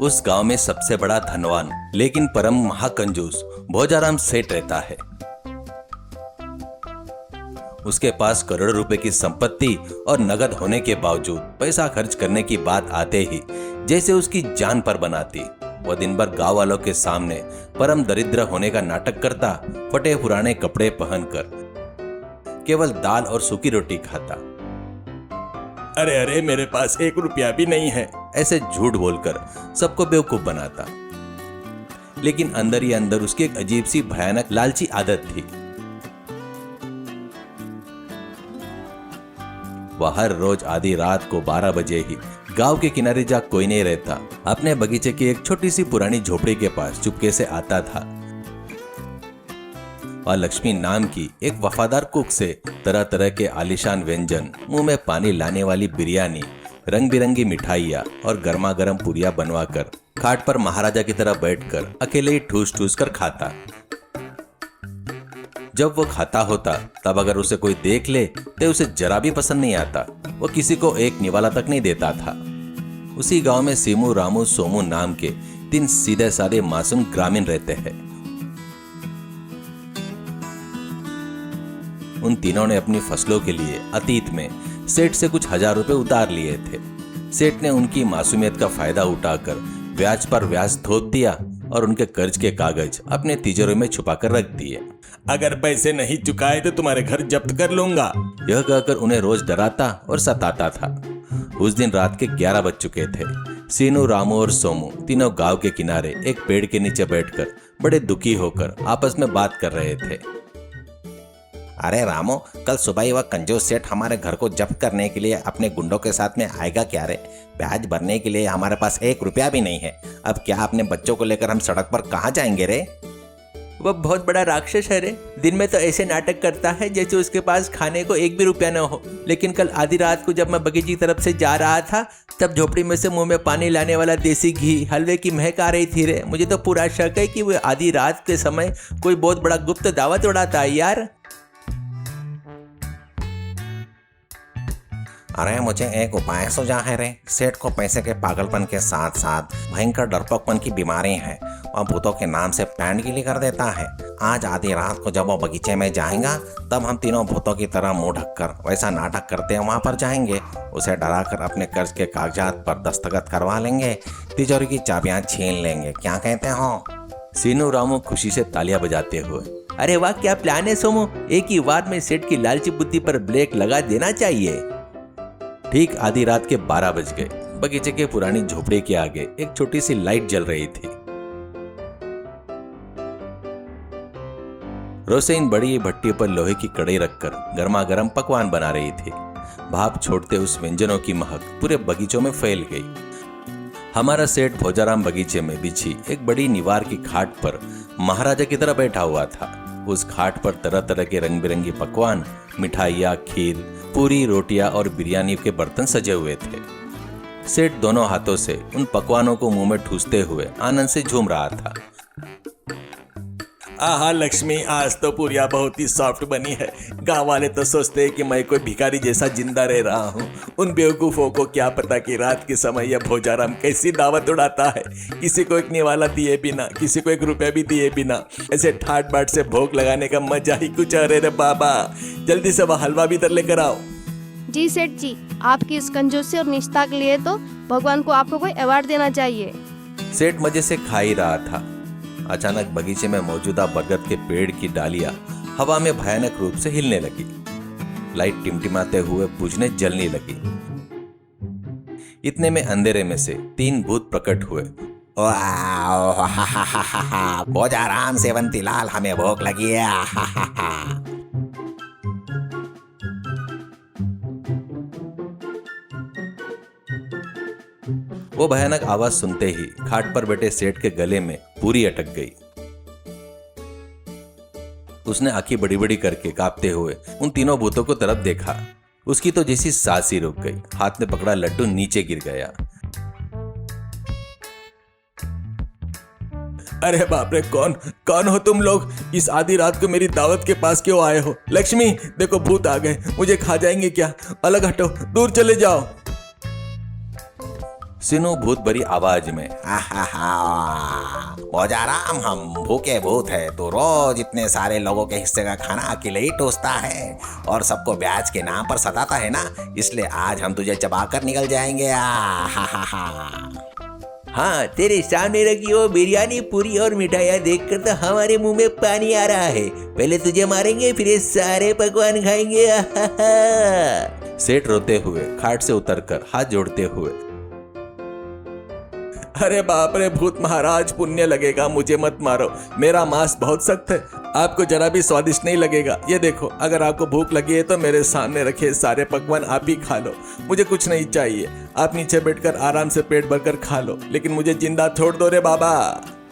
उस गांव में सबसे बड़ा धनवान लेकिन परम महाकंजूस भोजाराम सेठ रहता है। उसके पास करोड़ों रुपए की संपत्ति और नगद होने के बावजूद पैसा खर्च करने की बात आते ही जैसे उसकी जान पर बनाती। वह दिन भर गांव वालों के सामने परम दरिद्र होने का नाटक करता, फटे पुराने कपड़े पहनकर केवल दाल और सूखी रोटी खाता। अरे अरे मेरे पास 1 रुपया भी नहीं है, ऐसे झूठ बोलकर सबको बेवकूफ बनाता। लेकिन अंदर ही अंदर उसकी एक अजीब सी भयानक लालची आदत थी। वह हर रोज आधी रात को 12 बजे ही गांव के किनारे जा कोई नहीं रहता, अपने बगीचे की एक छोटी सी पुरानी झोपड़ी के पास चुपके से आता था और लक्ष्मी नाम की एक वफादार कुक से तरह तरह के आलीशान व्यंजन, मुंह में पानी लाने वाली बिरयानी, रंग बिरंगी मिठाइयाँ और गर्मा गर्म पूरियां बनवाकर खाट पर महाराजा की तरह बैठकर अकेले ही ठूस ठूस कर खाता। जब वो खाता होता तब अगर उसे कोई देख ले तो उसे जरा भी पसंद नहीं आता। वो किसी को एक निवाला तक नहीं देता था। उसी गांव में सीमू, रामू, सोमू नाम के 3 सीधे साधे मासूम ग्रामीण रहते हैं। उन तीनों ने अपनी फसलों के लिए अतीत में सेठ से कुछ 1000 रुपए उधार लिए थे। सेठ ने उनकी मासूमियत का फायदा उठाकर ब्याज पर ब्याज थोप दिया और उनके कर्ज के कागज अपने तिजोरी में छुपाकर रख दिए। अगर पैसे नहीं चुकाए तो तुम्हारे घर जब्त कर लूंगा, यह कहकर उन्हें रोज डराता और सताता था। उस दिन रात के 11 बज चुके थे। सीनू, रामू और सोमू तीनों गांव के किनारे एक पेड़ के नीचे बैठकर बड़े दुखी होकर आपस में बात कर रहे थे। अरे रामू, कल सुबह ही वह कंजूस सेठ हमारे घर को जब्त करने के लिए अपने गुंडों के साथ में आएगा क्या रे? ब्याज भरने के लिए हमारे पास 1 रुपया भी नहीं है। अब क्या अपने बच्चों को लेकर हम सड़क पर कहाँ जाएंगे रे? वह बहुत बड़ा राक्षस है रे। दिन में तो ऐसे नाटक करता है जैसे उसके पास खाने को 1 भी रुपया न हो। लेकिन कल आधी रात को जब मैं बगीचे की तरफ से जा रहा था तब झोपड़ी में से मुंह में पानी लाने वाला देसी घी, हलवे की महक आ रही थी रे। मुझे तो पूरा शक है कि वह आधी रात के समय कोई बहुत बड़ा गुप्त दावत उड़ाता है यार। अरे मुझे एक उपाय सूझा है रे। सेठ को पैसे के पागलपन के साथ साथ भयंकर डरपोकपन की बीमारी है और भूतों के नाम से पैंडगिली कर देता है। आज आधी रात को जब वो बगीचे में जाएगा तब हम तीनों भूतों की तरह मुंह ढककर वैसा नाटक करते वहां पर जाएंगे। उसे डराकर अपने कर्ज के कागजात पर दस्तखत करवा लेंगे, तिजोरी की चाबियां छीन लेंगे। क्या कहते हो? सीनू, रामू खुशी से तालियां बजाते हुए। अरे वाह, क्या प्लान है सोमू। एक ही बार में सेठ की लालची बुद्धि पर ब्रेक लगा देना चाहिए। ठीक आधी रात के 12 बज गए। बगीचे के पुरानी झोपड़ी के आगे एक छोटी सी लाइट जल रही थी। रोसेन बड़ी भट्टी पर लोहे की कड़ाई रखकर गर्मा गर्म पकवान बना रही थी। भाप छोड़ते उस व्यंजनों की महक पूरे बगीचों में फैल गई। हमारा सेठ भोजाराम बगीचे में बिछी एक बड़ी निवार की खाट पर महाराजा की तरह बैठा हुआ था। उस खाट पर तरह तरह के रंग बिरंगी पकवान, मिठाइयाँ, खीर, पूरी, रोटियां और बिरयानी के बर्तन सजे हुए थे। सेठ दोनों हाथों से उन पकवानों को मुंह में ठूसते हुए आनंद से झूम रहा था। आहा लक्ष्मी, आज तो पूरिया बहुत ही सॉफ्ट बनी है। गांव वाले तो सोचते हैं कि मैं कोई भिखारी जैसा जिंदा रह रहा हूँ। उन बेवकूफों को क्या पता कि रात के समय यह भोजाराम कैसी दावत उड़ाता है। किसी को एक निवाला दिए बिना, किसी को 1 रुपया भी दिए बिना ऐसे ठाट बाट से भोग लगाने का मजा ही कुछ। अरे रे बाबा, जल्दी से वह हलवा भी इधर लेकर आओ। जी सेठ जी, आपकी इस कंजूसी और निष्ठा के लिए तो भगवान को आपको कोई अवार्ड देना चाहिए। सेठ मजे से खा ही रहा था। अचानक बगीचे में मौजूदा बरगद के पेड़ की डालियां हवा में भयानक रूप से हिलने लगी। लाइट टिमटिमाते हुए बुझने जलने लगी। इतने में अंधेरे में से 3 भूत प्रकट हुए। भोजाराम, सेवंती लाल, हमें भूख लगी है। वो भयानक आवाज सुनते ही खाट पर बैठे सेठ के गले में पूरी अटक गई। उसने आंखें बड़ी बड़ी करके कांपते हुए उन तीनों भूतों को तरफ देखा। उसकी तो जैसी सांस ही रुक गई। हाथ में पकड़ा लड्डू नीचे गिर गया। अरे बाप रे, कौन हो तुम लोग? इस आधी रात को मेरी दावत के पास क्यों आए हो? लक्ष्मी देखो, भूत आ गए, मुझे खा जाएंगे क्या? अलग हटो, दूर चले जाओ। सिनू भूत भरी आवाज में। भोजाराम, हम भूखे भूत है। तो रोज इतने सारे लोगों के हिस्से का खाना अकेले ही टोसता है और सबको ब्याज के नाम पर सताता है ना, इसलिए आज हम तुझे चबाकर निकल जाएंगे। हाँ, तेरे सामने रखी वो बिरयानी, पूरी और मिठाइयाँ देखकर तो हमारे मुंह में पानी आ रहा है। पहले तुझे मारेंगे, फिर ये सारे पकवान खाएंगे। सेठ रोते हुए खाट से उतरकर हाथ जोड़ते हुए, अरे बाप रे भूत महाराज, पुण्य लगेगा, मुझे मत मारो। मेरा मांस बहुत सख्त है, आपको जरा भी स्वादिष्ट नहीं लगेगा। ये देखो, अगर आपको भूख लगी है तो मेरे सामने रखे सारे पकवान आप ही खा लो, मुझे कुछ नहीं चाहिए। आप नीचे बैठकर आराम से पेट भरकर खा लो, लेकिन मुझे जिंदा छोड़ दो रे बाबा।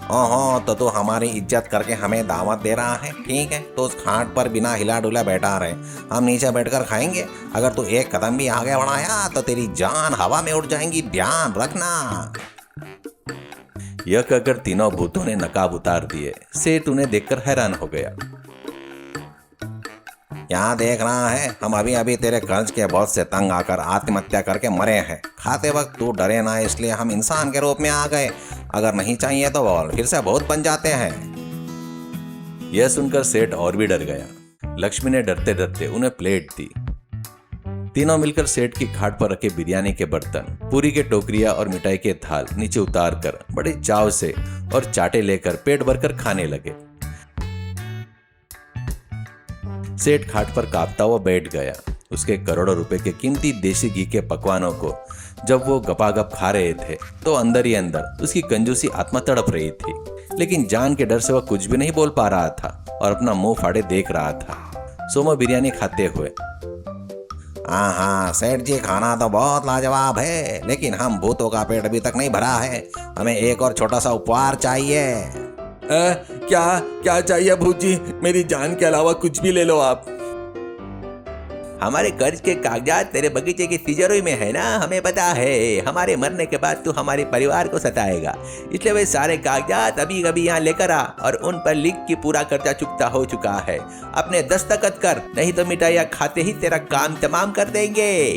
ओहो, तो तू हमारी इज्जत करके हमें दावत दे रहा है? ठीक है, तो उस खाट पर बिना हिला डुला बैठा रहे, हम नीचे बैठकर खाएंगे। अगर तू एक कदम भी आगे बढ़ाया तो तेरी जान हवा में उड़ जाएंगी, ध्यान रखना। यह कहकर तीनों भूतों ने नकाब उतार दिए। सेठ उन्हें देखकर हैरान हो गया। यहाँ देख रहा है, हम अभी अभी तेरे कर्ज के बोझ से तंग आकर आत्महत्या करके मरे हैं। खाते वक्त तू डरे ना, इसलिए हम इंसान के रूप में आ गए। अगर नहीं चाहिए तो बोल, फिर से भूत बन जाते हैं। यह सुनकर सेठ और भी डर गया। लक्ष्मी ने डरते डरते उन्हें प्लेट दी। तीनों मिलकर सेठ की खाट पर रखे बिरयानी के बर्तन, पूरी के टोकरियां और मिठाई के थाल नीचे उतार कर बड़े चाव से और चाटे लेकर पेट भरकर खाने लगे। सेठ खाट पर कांपता हुआ बैठ गया। उसके करोड़ों रुपए के कीमती देसी घी के पकवानों को जब वो गपागप खा रहे थे तो अंदर ही अंदर उसकी कंजूसी आत्मा तड़प रही थी, लेकिन जान के डर से वह कुछ भी नहीं बोल पा रहा था और अपना मुंह फाड़े देख रहा था। सोमा बिरयानी खाते हुए, हाँ, सेठ जी, खाना तो बहुत लाजवाब है, लेकिन हम भूतों का पेट अभी तक नहीं भरा है। हमें एक और छोटा सा उपहार चाहिए। क्या चाहिए भूत जी? मेरी जान के अलावा कुछ भी ले लो आप। हमारे कर्ज के कागजात तेरे बगीचे की तिजोरी में है ना, हमें पता है। हमारे मरने के बाद तू हमारे परिवार को सताएगा, इसलिए वे सारे कागजात अभी अभी यहाँ लेकर आ और उन पर लिख के पूरा कर्जा चुकता हो चुका है। अपने दस्तखत कर, नहीं तो मिठाइयाँ खाते ही तेरा काम तमाम कर देंगे।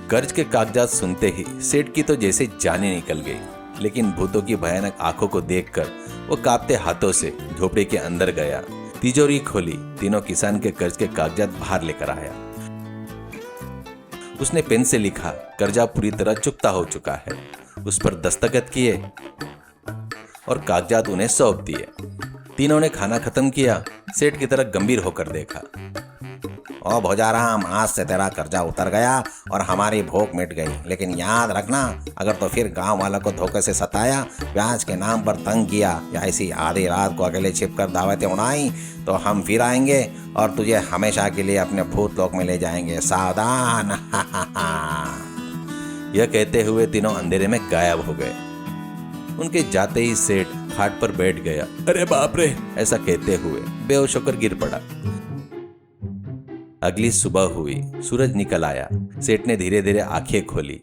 कर्ज के कागजात सुनते ही सेठ की तो जैसे जाने निकल गई, लेकिन भूतों की भयानक आंखों को देखकर वो कांपते हाथों से झोपड़ी के अंदर गया। तिजोरी खोली, तीनों किसान के कर्ज के कागजात बाहर लेकर आया। उसने पेन से लिखा, कर्जा पूरी तरह चुकता हो चुका है। उस पर दस्तखत किए और कागजात उन्हें सौंप दिए। तीनों ने खाना खत्म किया। सेठ की तरफ गंभीर होकर देखा। ओ भोजाराम, आज से तेरा कर्जा उतर गया और हमारी भूख मिट गई, लेकिन याद रखना, अगर तो फिर गांव वालों को धोखे से सताया, ब्याज के नाम पर तंग किया या ऐसी आधी रात को अकेले छिपकर दावतें उड़ाई, तो हम फिर आएंगे और तुझे हमेशा के लिए अपने भूत लोक में ले जाएंगे। सावधान। यह कहते हुए तीनों अंधेरे में गायब हो गए। उनके जाते ही सेठ खाट पर बैठ गया। अरे बाप रे, ऐसा कहते हुए बेहोश होकर गिर पड़ा। अगली सुबह हुई, सूरज निकल आया। सेठ ने धीरे धीरे आंखें खोली।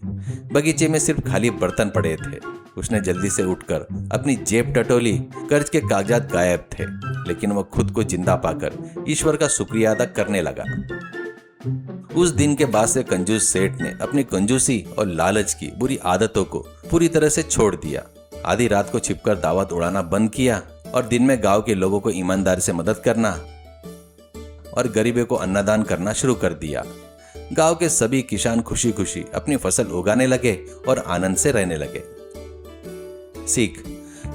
बगीचे में सिर्फ खाली बर्तन पड़े थे। उसने जल्दी से उठकर अपनी जेब टटोली। कर्ज के कागजात गायब थे, लेकिन वह खुद को जिंदा पाकर ईश्वर का शुक्रिया अदा करने लगा। उस दिन के बाद से कंजूस सेठ ने अपनी कंजूसी और लालच की बुरी आदतों को पूरी तरह से छोड़ दिया। आधी रात को छिपकर दावत उड़ाना बंद किया और दिन में गांव के लोगों को ईमानदारी से मदद करना और गरीबों को अन्नदान करना शुरू कर दिया। गांव के सभी किसान खुशी खुशी अपनी फसल उगाने लगे और आनंद से रहने लगे। सीख,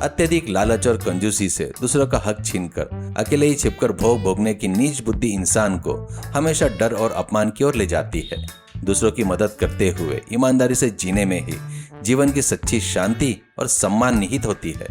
अत्यधिक लालच और कंजूसी से दूसरों का हक छीनकर अकेले ही छिपकर भोग भोगने की नीच बुद्धि इंसान को हमेशा डर और अपमान की ओर ले जाती है। दूसरों की मदद करते हुए ईमानदारी से जीने में ही जीवन की सच्ची शांति और सम्मान निहित होती है।